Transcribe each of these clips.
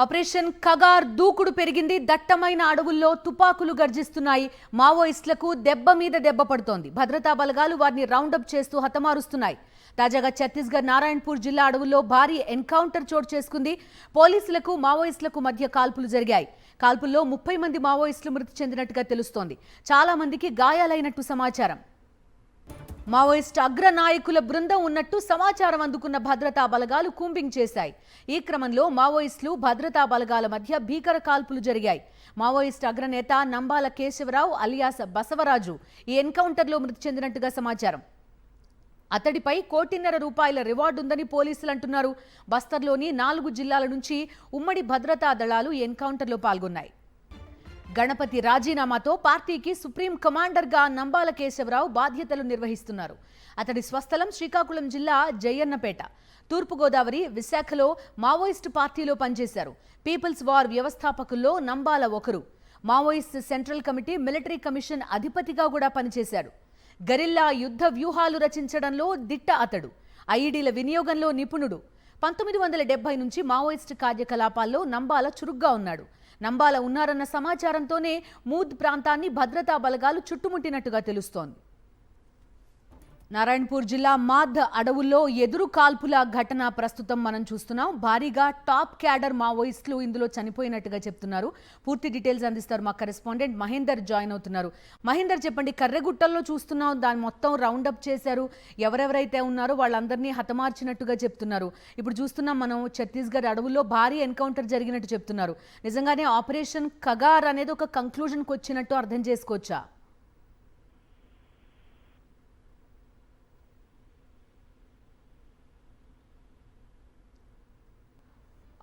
Operation Kagar దూకుడు పెరిగింది. దట్టమైన అడవుల్లో తుపాకులు గర్జిస్తున్నాయి. మావోయిస్టులకు దెబ్బ మీద దెబ్బ పడుతోంది. భద్రతా బలగాలు వారిని రౌండప్ చేస్తూ హతమారుస్తున్నాయి. తాజాగా ఛత్తీస్గఢ్ నారాయణపూర్ జిల్లా అడవుల్లో భారీ ఎన్కౌంటర్ చోటు చేసుకుంది. పోలీసులకు మావోయిస్టులకు మధ్య కాల్పులు జరిగాయి. కాల్పుల్లో 30 మంది మావోయిస్టులు మృతి చెందినట్టుగా తెలుస్తోంది. చాలా మందికి గాయాలైనట్టు సమాచారం. మావోయిస్ట్ అగ్ర నాయకుల బృందం ఉన్నట్టు సమాచారం అందుకున్న భద్రతా బలగాలు కూంబింగ్ చేశాయి. ఈ క్రమంలో మావోయిస్టులు భద్రతా బలగాల మధ్య భీకర కాల్పులు జరిగాయి. మావోయిస్ట్ అగ్రనేత నంబాల కేశవరావు అలియాస్ బసవరాజు ఈ ఎన్కౌంటర్లో మృతి చెందినట్టుగా సమాచారం. అతడిపై ₹1.5 కోట్ల రివార్డు ఉందని పోలీసులు అంటున్నారు. బస్తర్లోని 4 జిల్లాల నుంచి ఉమ్మడి భద్రతా దళాలు ఈ ఎన్కౌంటర్లో పాల్గొన్నాయి. గణపతి రాజీనామాతో పార్టీకి సుప్రీం కమాండర్గా నంబాల కేశవరావు బాధ్యతలు నిర్వహిస్తున్నారు. అతడి స్వస్థలం శ్రీకాకుళం జిల్లా జయన్నపేట. తూర్పుగోదావరి, విశాఖలో మావోయిస్టు పార్టీలో పనిచేశారు. పీపుల్స్ వార్ వ్యవస్థాపకుల్లో నంబాల ఒకరు. Maoist central committee, military commission అధిపతిగా కూడా పనిచేశారు. గరిల్లా యుద్ధ వ్యూహాలు రచించడంలో దిట్ట అతడు. ఐఈడీల వినియోగంలో నిపుణుడు. 1970 నుంచి మావోయిస్టు కార్యకలాపాల్లో నంబాల చురుగ్గా ఉన్నాడు. నంబాల ఉన్నారన్న సమాచారంతోనే మూద్ ప్రాంతాన్ని భద్రతా బలగాలు చుట్టుముట్టినట్టుగా తెలుస్తోంది. నారాయణపూర్ జిల్లా మాద్ అడవుల్లో ఎదురు కాల్పుల ఘటన ప్రస్తుతం మనం చూస్తున్నాం. భారీగా టాప్ క్యాడర్ మావోయిస్టులు ఇందులో చనిపోయినట్టుగా చెప్తున్నారు. పూర్తి డీటెయిల్స్ అందిస్తారు మా కరెస్పాండెంట్ మహేందర్ జాయిన్ అవుతున్నారు. మహేందర్, చెప్పండి, కర్రెగుట్టల్లో చూస్తున్నాం, దాన్ని మొత్తం రౌండప్ చేశారు. ఎవరెవరైతే ఉన్నారో వాళ్ళందరినీ హతమార్చినట్టుగా చెప్తున్నారు. ఇప్పుడు చూస్తున్నాం మనం ఛత్తీస్గఢ్ అడవుల్లో భారీ ఎన్కౌంటర్ జరిగినట్టు చెప్తున్నారు. నిజంగానే ఆపరేషన్ కగార్ అనేది ఒక కంక్లూజన్కి వచ్చినట్టు అర్థం చేసుకోవచ్చా?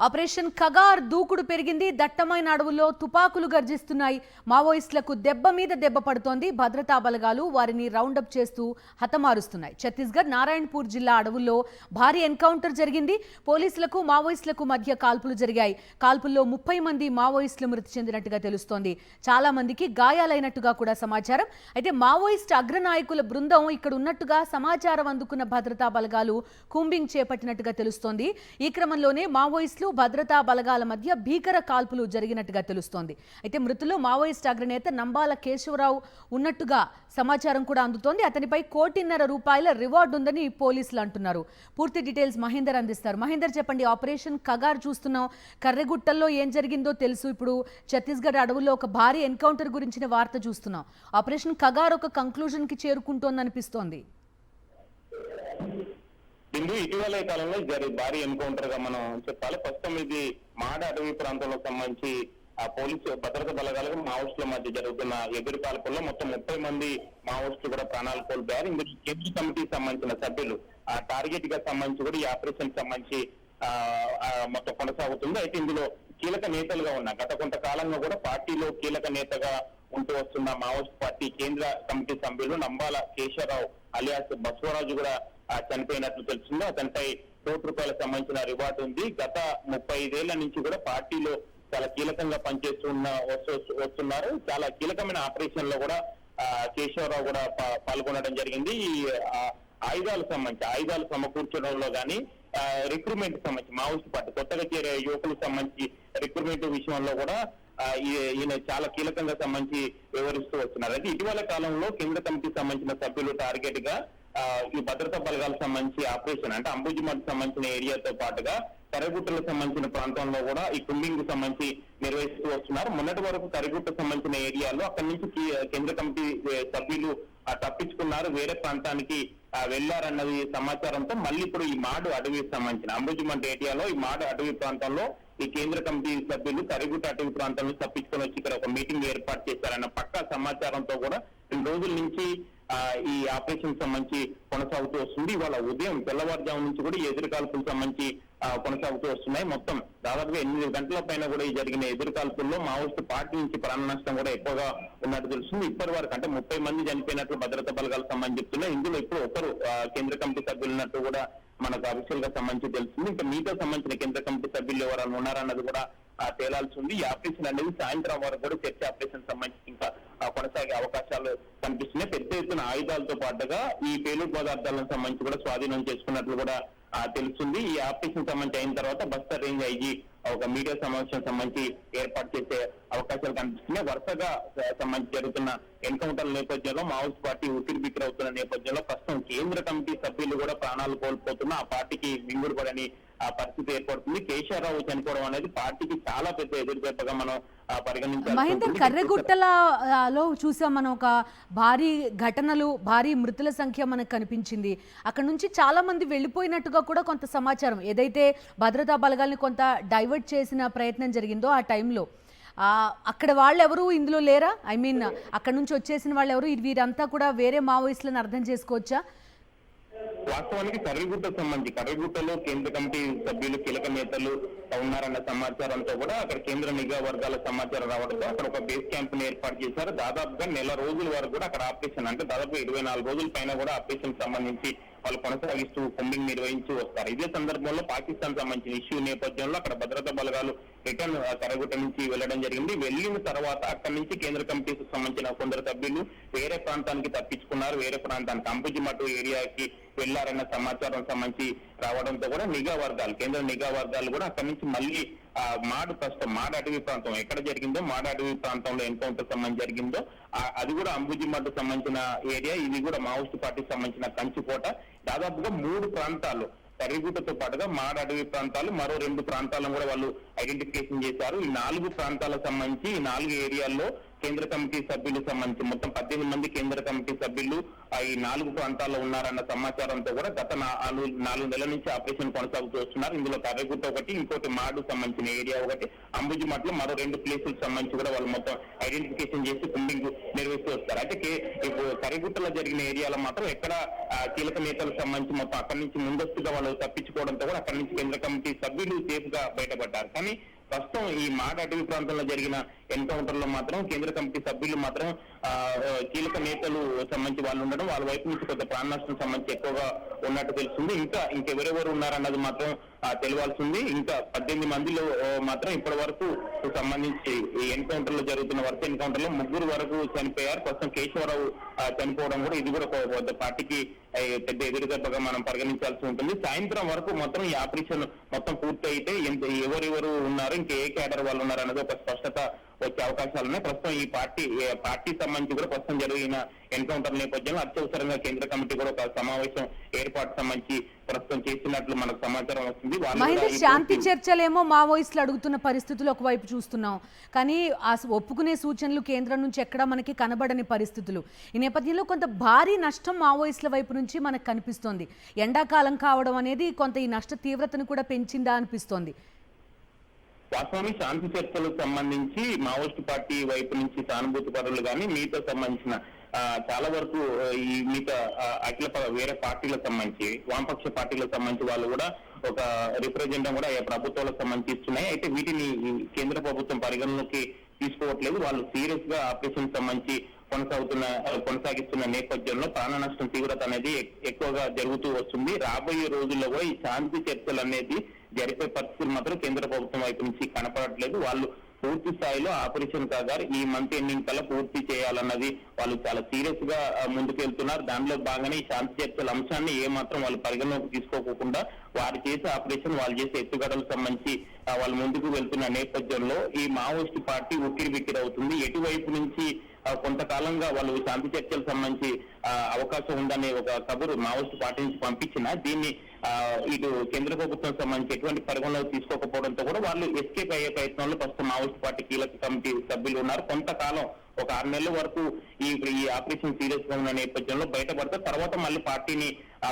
ఆపరేషన్ కగార్ దూకుడు పెరిగింది. దట్టమైన అడవుల్లో తుపాకులు గర్జిస్తున్నాయి. మావోయిస్టులకు దెబ్బ మీద దెబ్బ పడుతోంది. భద్రతా బలగాలు వారిని రౌండప్ చేస్తూ హతమారుస్తున్నాయి. ఛత్తీస్గఢ్ నారాయణపూర్ జిల్లా అడవుల్లో భారీ ఎన్కౌంటర్ జరిగింది. పోలీసులకు మావోయిస్టులకు మధ్య కాల్పులు జరిగాయి. కాల్పుల్లో 30 మంది మావోయిస్టులు మృతి చెందినట్టుగా తెలుస్తోంది. చాలా మందికి గాయాలైనట్టుగా కూడా సమాచారం. అయితే మావోయిస్ట్ అగ్రనాయకుల బృందం ఇక్కడ ఉన్నట్టుగా సమాచారం అందుకున్న భద్రతా బలగాలు కూంబింగ్ చేపట్టినట్టుగా తెలుస్తోంది. ఈ క్రమంలోనే మావోయిస్టులు భద్రతా బలగాల మధ్య భీకర కాల్పులు జరిగినట్టుగా తెలుస్తోంది. అయితే మృతులు మావోయిస్ట్ అగ్రనేత నంబాల కేశవరావు ఉన్నట్టుగా సమాచారం కూడా అందుతోంది. అతనిపై ₹1.5 కోట్ల రివార్డు ఉందని పోలీసులు అంటున్నారు. పూర్తి డీటెయిల్స్ మహేందర్ అందిస్తారు. మహేందర్, చెప్పండి, ఆపరేషన్ కగార్ చూస్తున్నాం, కర్రెగుట్టల్లో ఏం జరిగిందో తెలుసు. ఇప్పుడు ఛత్తీస్గఢ్ అడవుల్లో ఒక భారీ ఎన్కౌంటర్ గురించిన వార్త చూస్తున్నాం. ఆపరేషన్ కగార్ ఒక కంక్లూజన్ కి చేరుకుంటోందనిపిస్తోంది. ఇటీవల కాలంలో భారీ ఎన్కౌంటర్ గా మనం చెప్పాలి. ప్రస్తుతం ఇది మాడ అటవీ ప్రాంతంలో సంబంధించి పోలీసు భద్రతా బలగాలకు మావోయిస్టుల మధ్య జరుగుతున్న ఎదురు కాల్పుల్లో మొత్తం 30 మంది మావోయిస్టులు కూడా ప్రాణాలు కోల్పోయారు. ఇందులో కేంద్ర కమిటీకి సంబంధించిన సభ్యులు ఆ టార్గెట్ గా సంబంధించి కూడా ఈ ఆపరేషన్ సంబంధించి మొత్తం కొనసాగుతుంది. అయితే ఇందులో కీలక నేతలుగా ఉన్న గత కొంతకాలంగా కూడా పార్టీలో కీలక నేతగా ఉంటూ వస్తున్న మావోయిస్ట్ పార్టీ కేంద్ర కమిటీ సభ్యులు నంబాల కేశవరావు అలియాస్ బసవరాజు కూడా చనిపోయినట్లు తెలిసింది. అతనిపై ₹1 కోట్ల సంబంధించిన రివార్డు ఉంది. గత 35 ఏళ్ల నుంచి కూడా పార్టీలో చాలా కీలకంగా వస్తున్నారు. చాలా కీలకమైన ఆపరేషన్ లో కూడా కేశవరావు కూడా పాల్గొనడం జరిగింది. ఈ ఆయుధాలు సమకూర్చడంలో గానీ, రిక్రూట్మెంట్ సంబంధించి మావోయిస్ట్ పార్టీ కొత్తగా చేరే యువకులకు సంబంధించి రిక్రూట్మెంట్ విషయంలో కూడా ఈయన చాలా కీలకంగా సంబంధించి వివరిస్తూ వస్తున్నారు. అయితే ఇటీవల కాలంలో కేంద్ర కమిటీకి సంబంధించిన సభ్యులు టార్గెట్ గా ఈ భద్రతా బలగాలకు సంబంధించి ఆపరేషన్ అంటే అంబుజిమఠ్ సంబంధించిన ఏరియాతో పాటుగా కర్రెగుట్టలకు సంబంధించిన ప్రాంతంలో కూడా ఈ కుంబింగ్ కు సంబంధించి నిర్వహిస్తూ వస్తున్నారు. మొన్నటి వరకు కర్రెగుట్టకు సంబంధించిన ఏరియాలో అక్కడి నుంచి కేంద్ర కమిటీ సభ్యులు తప్పించుకున్నారు, వేరే ప్రాంతానికి వెళ్లారన్నది సమాచారంతో మళ్ళీ ఇప్పుడు ఈ మాడు అటవీకి సంబంధించిన అంబుజిమఠ్ ఏరియాలో ఈ మాడు అటవీ ప్రాంతంలో ఈ కేంద్ర కమిటీ సభ్యులు కర్రెగుట్ట అటవీ ప్రాంతంలో తప్పించుకొని వచ్చి ఇక్కడ ఒక మీటింగ్ ఏర్పాటు చేశారన్న పక్కా సమాచారంతో కూడా 2 రోజుల నుంచి ఈ ఆపరేషన్ సంబంధించి కొనసాగుతూ వస్తుంది. ఇవాళ ఉదయం తెల్లవారుజాము నుంచి కూడా ఎదురు కాల్పులకు సంబంధించి కొనసాగుతూ వస్తున్నాయి. మొత్తం దాదాపుగా 8 గంటల పైన కూడా ఈ జరిగిన ఎదురు కాల్పుల్లో మావోయిస్టు పార్టీ నుంచి ప్రాణ నష్టం కూడా ఎక్కువగా ఉన్నట్టు తెలుస్తుంది. ఇప్పటి వరకు అంటే 30 మంది చనిపోయినట్లు భద్రతా బలగాలకు సంబంధించి చెప్తున్నాయి. ఇందులో ఇప్పుడు ఒకరు కేంద్ర కమిటీ సభ్యులు ఉన్నట్టు కూడా మనకు అఫీషియల్ గా సంబంధించి తెలుస్తుంది. ఇంకా మీతో సంబంధించిన కేంద్ర కమిటీ సభ్యులు ఎవరైనా ఉన్నారన్నది కూడా తేలాల్సి ఉంది. ఈ ఆపరేషన్ అనేది సాయంత్రం వరకు కూడా చర్చ ఆపరేషన్ సంబంధించి ఇంకా కొనసాగే అవకాశాలు కనిపిస్తున్నాయి. పెద్ద ఎత్తున ఆయుధాలతో పాటుగా ఈ పేలుడు పదార్థాలకు సంబంధించి కూడా స్వాధీనం చేసుకున్నట్లు కూడా తెలుస్తుంది. ఈ ఆపరేషన్ సంబంధించి అయిన తర్వాత బస్తర్ రేంజ్ ఐజీ ఒక మీడియా సమావేశం సంబంధించి ఏర్పాటు చేసే అవకాశాలు కనిపిస్తున్నాయి. వరుసగా సంబంధించి జరుగుతున్న ఎన్కౌంటర్ల నేపథ్యంలో మావోయిస్ట్ పార్టీ ఉక్కిరిబిక్కిరి అవుతున్న నేపథ్యంలో ప్రస్తుతం కేంద్ర కమిటీ సభ్యులు కూడా ప్రాణాలు కోల్పోతున్నా ఆ పార్టీకి మింగుడు పడని ఆ పరిస్థితి ఏర్పడుతుంది. కేశవరావు చనిపోవడం అనేది పార్టీకి చాలా పెద్ద ఎదురుదెబ్బగా మనం పరిగణించాలి. మహేందర్, కర్రెగుట్టలలో చూసాం మనం ఒక భారీ ఘటనలు, భారీ మృతుల సంఖ్య మనకు కనిపించింది. అక్కడ నుంచి చాలా మంది వెళ్ళిపోయినట్టుగా కూడా కొంత సమాచారం, ఏదైతే భద్రతా బలగాల్ని కొంత డైవర్ట్ చేసిన ప్రయత్నం జరిగిందో ఆ టైంలో అక్కడ వాళ్ళు ఎవరు ఇందులో లేరా? ఐ మీన్ అక్కడ నుంచి వచ్చేసిన వాళ్ళు ఎవరు? వీరంతా కూడా వేరే మావోయిస్టులను అర్థం చేసుకోవచ్చా? వాస్తవానికి కర్రెగుట్టలో కేంద్ర కమిటీ సభ్యులు కీలక నేతలు ఉన్నారన్న సమాచారంతో కూడా అక్కడ కేంద్ర నిఘా వర్గాల సమాచారం రావడంతో అక్కడ ఒక బేస్ క్యాంప్ ని ఏర్పాటు చేశారు. దాదాపుగా నెల రోజుల వరకు కూడా అక్కడ ఆపరేషన్, అంటే దాదాపు 24 రోజుల పైన కూడా ఆపరేషన్ సంబంధించి వాళ్ళు కొనసాగిస్తూ కుంబింగ్ నిర్వహించి వస్తారు. ఇదే సందర్భంలో పాకిస్తాన్ సంబంధించిన ఇష్యూ నేపథ్యంలో అక్కడ భద్రతా బలగాలు రిటర్న్ కర్రెగుట్ట నుంచి వెళ్లడం జరిగింది. వెళ్లిన తర్వాత అక్కడి నుంచి కేంద్ర కమిటీకి సంబంధించిన కొందరు సభ్యులు వేరే ప్రాంతానికి తప్పించుకున్నారు. వేరే ప్రాంతానికి అంబుజిమట్టు ఏరియాకి వెళ్లారన్న సమాచారం సంబంధించి రావడంతో కూడా కేంద్ర నిఘా వర్గాలు కూడా అక్కడి నుంచి మళ్ళీ మాడ్ అటవీ ప్రాంతం ఎక్కడ జరిగిందో, మాడ్ అటవీ ప్రాంతంలో ఎన్కౌంటర్ సంబంధించి జరిగిందో అది కూడా అంబుజిమట్టు సంబంధించిన ఏరియా. ఇది కూడా మావోయిస్ట్ పార్టీకి సంబంధించిన కంచుకోట. దాదాపుగా 3 ప్రాంతాలు, కర్రెగుట్టతో పాటుగా మాడ్ అటవీ ప్రాంతాలు, మరో 2 ప్రాంతాలను కూడా వాళ్ళు ఐడెంటిఫికేషన్ చేశారు. ఈ 4 ప్రాంతాలకు సంబంధించి ఈ 4 ఏరియాల్లో కేంద్ర కమిటీ సభ్యులు సంబంధించి మొత్తం 18 మంది కేంద్ర కమిటీ సభ్యులు ఈ 4 ప్రాంతాల్లో ఉన్నారన్న సమాచారంతో కూడా గత 4 నెలల నుంచి ఆపరేషన్ కొనసాగుతూ వస్తున్నారు. ఇందులో కర్రెగుట్ట ఒకటి, ఇంకోటి మాడు సంబంధించిన ఏరియా ఒకటి, అంబుజిమట్లో మరో 2 ప్లేసులకు సంబంధించి కూడా వాళ్ళు మొత్తం ఐడెంటిఫికేషన్ చేసి కుంబింగ్ నిర్వహిస్తూ వస్తారు. అయితే ఇప్పుడు కర్రెగుట్టలో జరిగిన ఏరియాలో మాత్రం ఎక్కడ కీలక నేతలకు సంబంధించి మొత్తం అక్కడి నుంచి ముందస్తుగా వాళ్ళు తప్పించుకోవడంతో కూడా అక్కడి నుంచి కేంద్ర కమిటీ సభ్యులు సేఫ్ గా బయటపడ్డారు. కానీ ప్రస్తుతం ఈ మాడ్ అటవీ ప్రాంతంలో జరిగిన ఎన్కౌంటర్ లో మాత్రం కేంద్ర కమిటీ సభ్యులు మాత్రం కీలక నేతలు సంబంధించి వాళ్ళు ఉండడం, వాళ్ళ వైపు నుంచి కొంత ప్రాణ నష్టం సంబంధించి ఎక్కువగా ఉన్నట్టు తెలుస్తుంది. ఇంకెవరెవరు ఉన్నారన్నది మాత్రం తెలియాల్సింది. ఇంకా 18 మందిలో మాత్రం ఇప్పటి వరకు సంబంధించి ఈ ఎన్కౌంటర్ లో జరుగుతున్న వరుస ఎన్కౌంటర్ లో 3 వరకు చనిపోయారు. ప్రస్తుతం కేశవరావు చనిపోవడం కూడా ఇది కూడా ఒక పార్టీకి పెద్ద ఎదురుదెబ్బగా మనం పరిగణించాల్సి ఉంటుంది. సాయంత్రం వరకు మొత్తం ఈ ఆపరేషన్ మొత్తం పూర్తి అయితే ఎవరెవరు ఉన్నారు, ఇంకా ఏ క్యాడర్ వాళ్ళు ఉన్నారు అన్నది ఒక స్పష్టత వచ్చే అవకాశాలు ఉన్నాయి. ప్రస్తుతం ఈ పార్టీ సంబంధించి కూడా ప్రస్తుతం జరిగిన ఎన్కౌంటర్ నేపథ్యంలో అత్యవసరంగా కేంద్ర కమిటీ కూడా ఒక సమావేశం ఏర్పాటు సంబంధించి ప్రస్తుతం చేసినట్లు మనకు సమాచారం వస్తుంది. శాంతి చర్చలేమో మావోయిస్టులు అడుగుతున్న పరిస్థితులు ఒకవైపు చూస్తున్నాం, కానీ ఆ ఒప్పుకునే సూచనలు కేంద్రం నుంచి ఎక్కడా మనకి కనబడని పరిస్థితులు. ఈ నేపథ్యంలో కొంత భారీ నష్టం మావోయిస్టుల వైపు నుంచి మనకు కనిపిస్తోంది. ఎండాకాలం కావడం అనేది కొంత ఈ నష్ట తీవ్రతను కూడా పెంచిందా అనిపిస్తోంది. వాస్తవానికి శాంతి చర్చలకు సంబంధించి మావోయిస్టు పార్టీ వైపు నుంచి సానుభూతి పరులు కానీ మీతో సంబంధించిన చాలా వరకు ఈ మిగతా వేరే పార్టీలకు సంబంధించి వామపక్ష పార్టీలకు సంబంధించి వాళ్ళు కూడా ఒక రిప్రజెంటేటివ్ కూడా ప్రభుత్వాలకు సంబంధించి ఇస్తున్నాయి. అయితే వీటిని కేంద్ర ప్రభుత్వం పరిగణలోకి తీసుకోవట్లేదు. వాళ్ళు సీరియస్ గా ఆపరేషన్ సంబంధించి కొనసాగిస్తున్న నేపథ్యంలో ప్రాణ నష్టం తీవ్రత అనేది ఎక్కువగా జరుగుతూ వస్తుంది. రాబోయే రోజుల్లో కూడా ఈ శాంతి చర్చలు అనేది జరిపే పరిస్థితులు మాత్రం కేంద్ర ప్రభుత్వం వైపు నుంచి కనపడట్లేదు. వాళ్ళు పూర్తి స్థాయిలో ఆపరేషన్ కాగారు ఈ మంత్ ఎండింగ్ కల్లా పూర్తి చేయాలన్నది వాళ్ళు చాలా సీరియస్ గా ముందుకెళ్తున్నారు. దానిలో భాగంగానే ఈ శాంతి చర్చల అంశాన్ని ఏమాత్రం వాళ్ళు పరిగణలోకి తీసుకోకుండా వారు చేసే ఆపరేషన్, వాళ్ళు చేసే ఎత్తుగడలకు సంబంధించి వాళ్ళు ముందుకు వెళ్తున్న నేపథ్యంలో ఈ మావోయిస్టు పార్టీ ఉక్కిరిబిక్కిరి అవుతుంది. ఎటువైపు నుంచి కొంతకాలంగా వాళ్ళు శాంతి చర్చలకు సంబంధించి అవకాశం ఉందనే ఒక కబురు మావోయిస్టు పార్టీ నుంచి పంపించిన దీన్ని ఇటు కేంద్ర ప్రభుత్వం సంబంధించి ఎటువంటి పరిగణలోకి తీసుకోకపోవడంతో కూడా వాళ్ళు ఎస్కేప్ అయ్యే ప్రయత్నంలో ప్రస్తుతం మావోయిస్టు పార్టీ కీలక కమిటీ సభ్యులు ఉన్నారు. కొంతకాలం ఒక 6 నెలల వరకు ఈ ఆపరేషన్ సీరియస్ గా ఉన్న నేపథ్యంలో బయటపడితే తర్వాత మళ్ళీ పార్టీని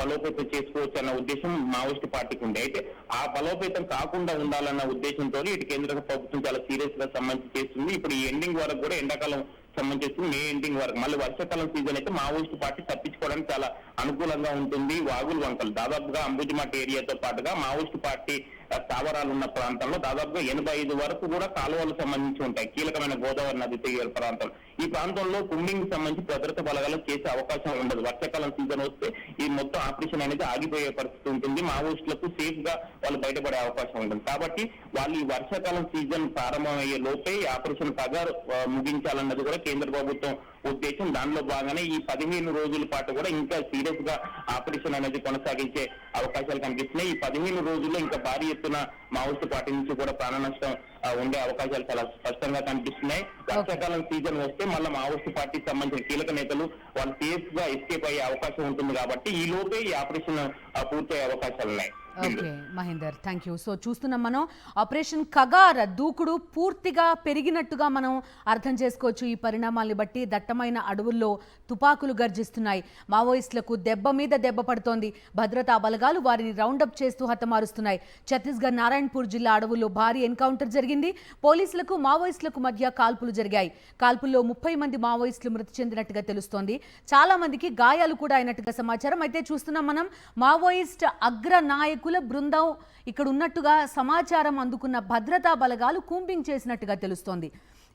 బలోపేతం చేసుకోవచ్చు అన్న ఉద్దేశం మావోయిస్టు పార్టీకి ఉంది. అయితే ఆ బలోపేతం కాకుండా ఉండాలన్న ఉద్దేశంతో ఇటు కేంద్ర ప్రభుత్వం చాలా సీరియస్ గా సంబంధించి చేస్తుంది. ఇప్పుడు ఈ ఎండింగ్ వరకు కూడా ఎండాకాలం సంబంధించి మే ఎండింగ్ వరకు మళ్ళీ వర్షాకాలం సీజన్ అయితే మావోయిస్టు పార్టీ తప్పించుకోవడానికి చాలా అనుకూలంగా ఉంటుంది. వాగులు వంకలు దాదాపుగా అంబుజిమట్ ఏరియాతో పాటుగా మావోయిస్టు పార్టీ స్థావరాలు ఉన్న ప్రాంతంలో దాదాపుగా 85 వరకు కూడా కాలువలు సంబంధించి ఉంటాయి. కీలకమైన గోదావరి నది తీర ప్రాంతం. ఈ ప్రాంతంలో కుంబింగ్ సంబంధించి భద్రతా బలగాలు చేసే అవకాశం ఉండదు. వర్షాకాలం సీజన్ వస్తే ఈ మొత్తం ఆపరేషన్ అనేది ఆగిపోయే పరిస్థితి ఉంటుంది. మావోయిస్టులకు సేఫ్ గా వాళ్ళు బయటపడే అవకాశం ఉంటుంది. కాబట్టి వాళ్ళు ఈ వర్షాకాలం సీజన్ ప్రారంభమయ్యే లోపే ఈ ఆపరేషన్ పగారు ముగించాలన్నది కూడా కేంద్ర ప్రభుత్వం ఉద్దేశం. దానిలో భాగంగానే ఈ 15 రోజుల పాటు కూడా ఇంకా సీరియస్ గా ఆపరేషన్ అనేది కొనసాగించే అవకాశాలు కనిపిస్తున్నాయి. ఈ 15 రోజుల్లో ఇంకా భారీ ఎత్తున మావోయిస్టు పార్టీ నుంచి కూడా ప్రాణ నష్టం ఉండే అవకాశాలు చాలా స్పష్టంగా కనిపిస్తున్నాయి. వర్షాకాలం సీజన్ వస్తే మళ్ళీ మావోయిస్టు పార్టీకి సంబంధించిన కీలక నేతలు వాళ్ళు సేఫ్ గా ఎస్కేప్ అయ్యే అవకాశం ఉంటుంది కాబట్టి ఈ లోపే ఈ ఆపరేషన్ పూర్తయ్యే అవకాశాలు ఉన్నాయి. Okay Mahender, thank you. So చూస్తున్నాం మనం ఆపరేషన్ కగార్ దూకుడు పూర్తిగా పెరిగినట్టుగా మనం అర్థం చేసుకోవచ్చు. ఈ పరిణామాల్ని బట్టి దట్టమైన అడవుల్లో తుపాకులు గర్జిస్తున్నాయి. మావోయిస్టులకు దెబ్బ మీద దెబ్బ పడుతోంది. భద్రతా బలగాలు వారిని రౌండప్ చేస్తూ హతమారుస్తున్నాయి. ఛత్తీస్గఢ్ నారాయణపూర్ జిల్లా అడవుల్లో భారీ ఎన్కౌంటర్ జరిగింది. పోలీసులకు మావోయిస్టులకు మధ్య కాల్పులు జరిగాయి. కాల్పుల్లో 30 మంది మావోయిస్టులు మృతి చెందినట్టుగా తెలుస్తోంది. చాలా మందికి గాయాలు కూడా అయినట్టుగా సమాచారం. అయితే చూస్తున్నాం మనం మావోయిస్ట్ అగ్ర నాయకుల బృందం ఇక్కడ ఉన్నట్టుగా సమాచారం అందుకున్న భద్రతా బలగాలు కూంబింగ్ చేసినట్టుగా తెలుస్తోంది.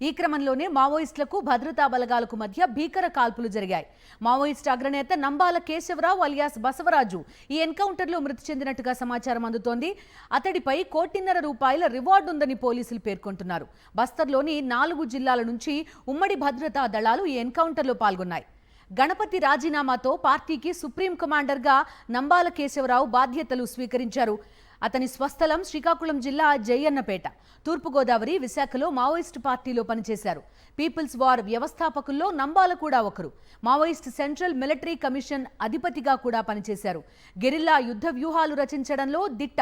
ఈ క్రమంలోనే మావోయిస్టులకు భద్రతా బలగాలకు మధ్య భీకర కాల్పులు జరిగాయి. మావోయిస్టు అగ్రనేత నంబాల కేశవరావు అలియాస్ బసవరాజు ఈ ఎన్కౌంటర్లో మృతి చెందినట్టుగా సమాచారం అందుతోంది. అతడిపై ₹1,50,00,000 రివార్డు ఉందని పోలీసులు పేర్కొంటున్నారు. బస్తర్లోని 4 జిల్లాల నుంచి ఉమ్మడి భద్రతా దళాలు ఈ ఎన్కౌంటర్లో పాల్గొన్నాయి. గణపతి రాజీనామాతో పార్టీకి సుప్రీం కమాండర్గా నంబాల కేశవరావు బాధ్యతలు స్వీకరించారు. అతని స్వస్థలం శ్రీకాకుళం జిల్లా జయన్నపేట. తూర్పుగోదావరి, విశాఖలో మావోయిస్టు పార్టీలో పనిచేశారు. పీపుల్స్ వార్ వ్యవస్థాపకుల్లో నంబాల కూడా ఒకరు. మావోయిస్ట్ సెంట్రల్ మిలిటరీ కమిషన్ అధిపతిగా కూడా పనిచేశారు. గెరిల్లా యుద్ధ వ్యూహాలు రచించడంలో దిట్ట.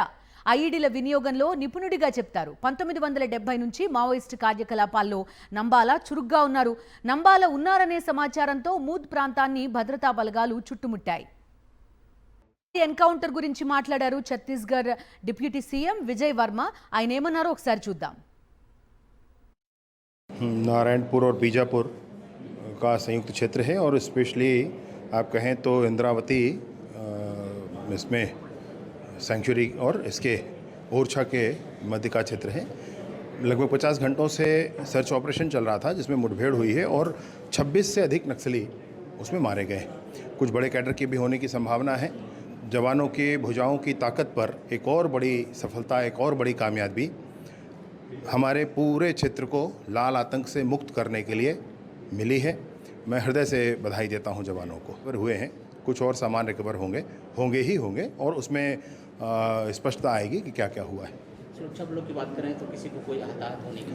ఐఈడీల వినియోగంలో నిపుణుడిగా చెప్తారు. 1970 నుంచి మావోయిస్టు కార్యకలాపాల్లో నంబాల చురుగ్గా ఉన్నారు. నంబాల ఉన్నారనే సమాచారంతో మూద్ ప్రాంతాన్ని భద్రతా బలగాలు చుట్టుముట్టాయి. ఎన్కౌంటర్ గురించి మాట్లాడారు ఛత్తీస్గఢ్ డిప్యూటీ సీఎం విజయ్ వర్మ. ఆయన ఏమన్నారో ఒకసారి చూద్దాం. नारायणपुर और बीजापुर का संयुक्त क्षेत्र है और स्पेशली आप कहें तो इंद्रावती इसमें सेंचुरी और इसके ओरछा के मध्य का क्षेत्र है. लगभग 50 घंटों से सर्च ऑपरेशन चल रहा था जिसमें मुठभेड़ हुई है और 26 से अधिक नक्सली उसमें मारे गए. कुछ बड़े कैडर की भी होने की संभावना है. जवानों की भुजाओं की ताकत पर एक और बड़ी सफलता, एक और बड़ी कामयाबी हमारे पूरे क्षेत्र को लाल आतंक से मुक्त करने के लिए मिली है. मैं हृदय से बधाई देता हूं जवानों को. हुए हैं, कुछ और सामान रिकवर होंगे ही होंगे और उसमें स्पष्टता आएगी कि क्या क्या हुआ है. सुरक्षा बलों की बात करें तो किसी को कोई हताहत होने की?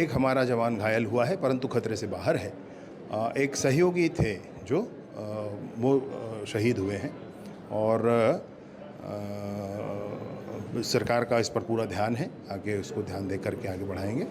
एक हमारा जवान घायल हुआ है परंतु खतरे से बाहर है. एक सहयोगी थे जो वो शहीद हुए हैं और सरकार का इस पर पूरा ध्यान है. आगे उसको ध्यान दे करके आगे बढ़ाएंगे.